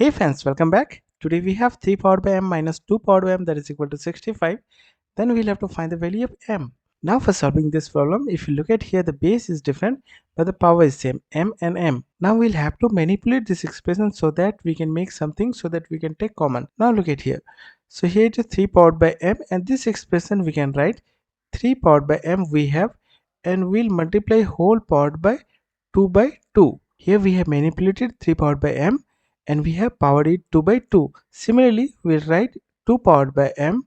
Hey friends, welcome back. Today we have 3 powered by m minus 2 powered by m that is equal to 65. Then we'll have to find the value of m. Now for solving this problem, if you look at here, the base is different but the power is same, m and m. Now we'll have to manipulate this expression so that we can make something so that we can take common. Now look at here. So here it is 3 powered by m, and this expression we can write 3 powered by m we have, and we'll multiply whole powered by 2 by 2. Here we have manipulated 3 powered by m and we have powered it 2 by 2. Similarly, we'll write 2 powered by m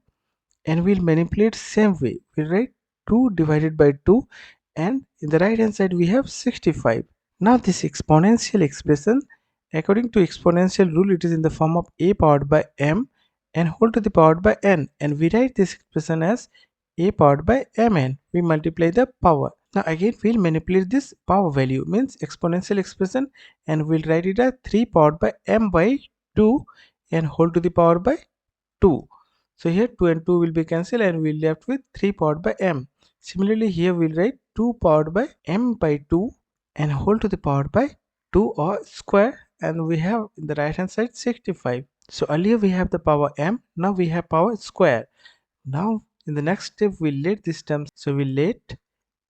and we'll manipulate same way. We'll write 2 divided by 2, and in the right hand side we have 65. Now this exponential expression, according to exponential rule, it is in the form of a powered by m and whole to the powered by n, and we write this expression as a powered by mn. We multiply the power. Now again we'll manipulate this power value, means exponential expression, and we'll write it as 3 powered by m by 2 and whole to the power by 2. So here 2 and 2 will be cancelled and we'll left with 3 powered by m. Similarly here we'll write 2 powered by m by 2 and whole to the power by 2 or square, and we have in the right hand side 65. So earlier we have the power m, now we have power square. Now in the next step we let this term, so we let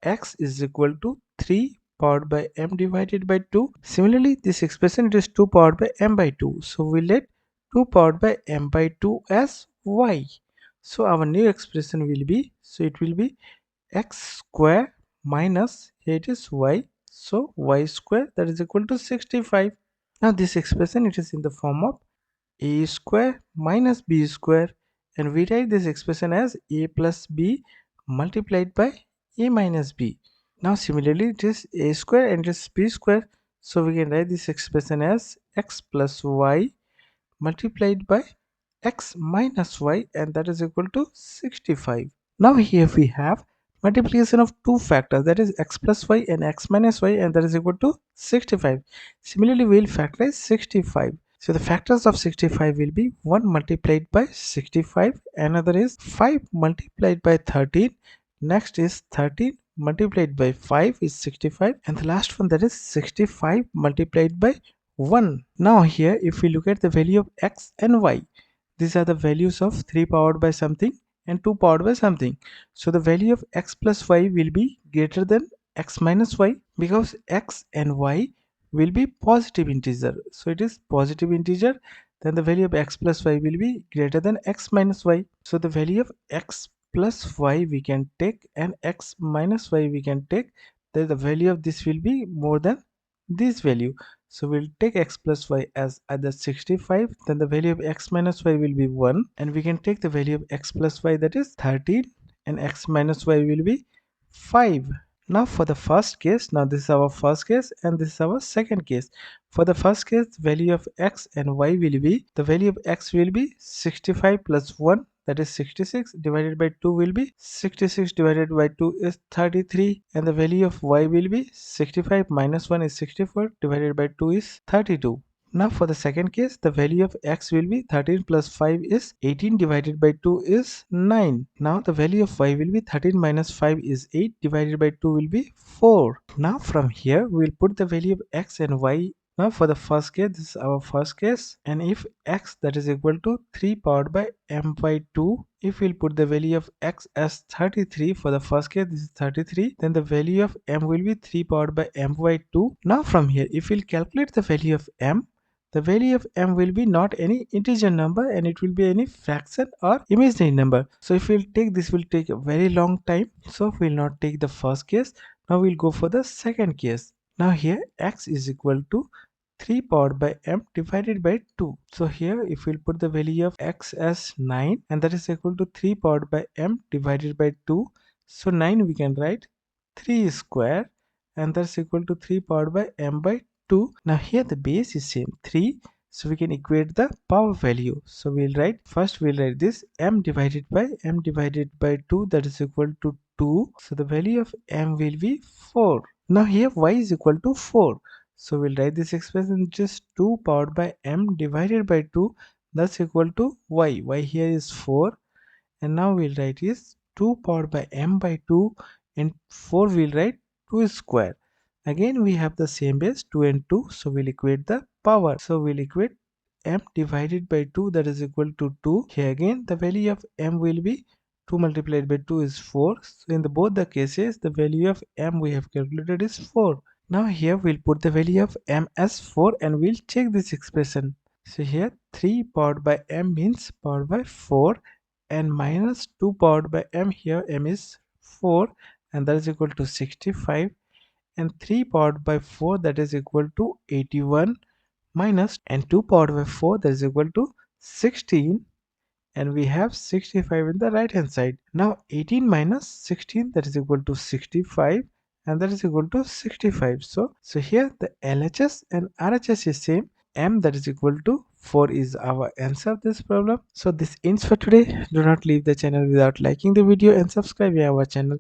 x is equal to 3 powered by m divided by 2. Similarly this expression, it is 2 powered by m by 2, so we let 2 powered by m by 2 as y. So our new expression will be, so it will be x square minus, here it is y, so y square, that is equal to 65. Now this expression, it is in the form of a square minus b square, and we write this expression as a plus b multiplied by a minus b. Now similarly it is a square and it is b square, so we can write this expression as x plus y multiplied by x minus y, and that is equal to 65. Now here we have multiplication of two factors, that is x plus y and x minus y, and that is equal to 65. Similarly we will factorize 65. So the factors of 65 will be 1 multiplied by 65, another is 5 multiplied by 13, next is 13 multiplied by 5 is 65, and the last one, that is 65 multiplied by 1. Now here if we look at the value of x and y, these are the values of 3 powered by something and 2 powered by something. So the value of x plus y will be greater than x minus y, because x and y will be positive integer. So it is positive integer, then the value of x plus y will be greater than x minus y. So the value of x plus y we can take and x minus y we can take, then the value of this will be more than this value. So we'll take x plus y as either 65, then the value of x minus y will be 1, and we can take the value of x plus y, that is 13, and x minus y will be 5. Now for the first case, now this is our first case and this is our second case. For the first case, the value of x and y will be, the value of x will be 65 plus 1, that is 66, divided by 2 will be 66 divided by 2 is 33, and the value of y will be 65 minus 1 is 64, divided by 2 is 32. Now for the second case, the value of x will be 13 plus 5 is 18, divided by 2 is 9. Now the value of y will be 13 minus 5 is 8, divided by 2 will be 4. Now from here we will put the value of x and y. Now for the first case, this is our first case, and if x, that is equal to 3 powered by m by 2, if we'll put the value of x as 33, for the first case this is 33, then the value of m will be 3 powered by m by 2. Now from here if we'll calculate the value of m, the value of m will be not any integer number and it will be any fraction or imaginary number. So if we'll take this, will take a very long time, so we'll not take the first case. Now we'll go for the second case. Now here x is equal to 3 powered by m divided by 2. So here if we'll put the value of x as 9, and that is equal to 3 powered by m divided by 2. So 9 we can write 3 square, and that's equal to 3 powered by m by 2. Now here the base is same 3, so we can equate the power value. So we'll write, first we'll write this m divided by 2, that is equal to 2. So the value of m will be 4. Now here y is equal to 4. So we'll write this expression just 2 powered by m divided by 2, that's equal to y. Y here is 4, and now we'll write is 2 powered by m by 2, and 4 we'll write 2 square. Again we have the same base 2 and 2, so we'll equate the power. So we'll equate m divided by 2, that is equal to 2. Here again the value of m will be 2 multiplied by 2 is 4. So in the both the cases the value of m we have calculated is 4. Now here we'll put the value of m as 4 and we'll check this expression. So here 3 powered by m means powered by 4 and minus 2 powered by m, here m is 4 and that is equal to 65, and 3 powered by 4 that is equal to 81 minus, and 2 powered by 4 that is equal to 16, and we have 65 in the right hand side. Now 18 minus 16 that is equal to 65 and that is equal to 65. So here the LHS and RHS is same. M that is equal to 4 is our answer of this problem. So this ends for today. Do not leave the channel without liking the video and subscribing our channel.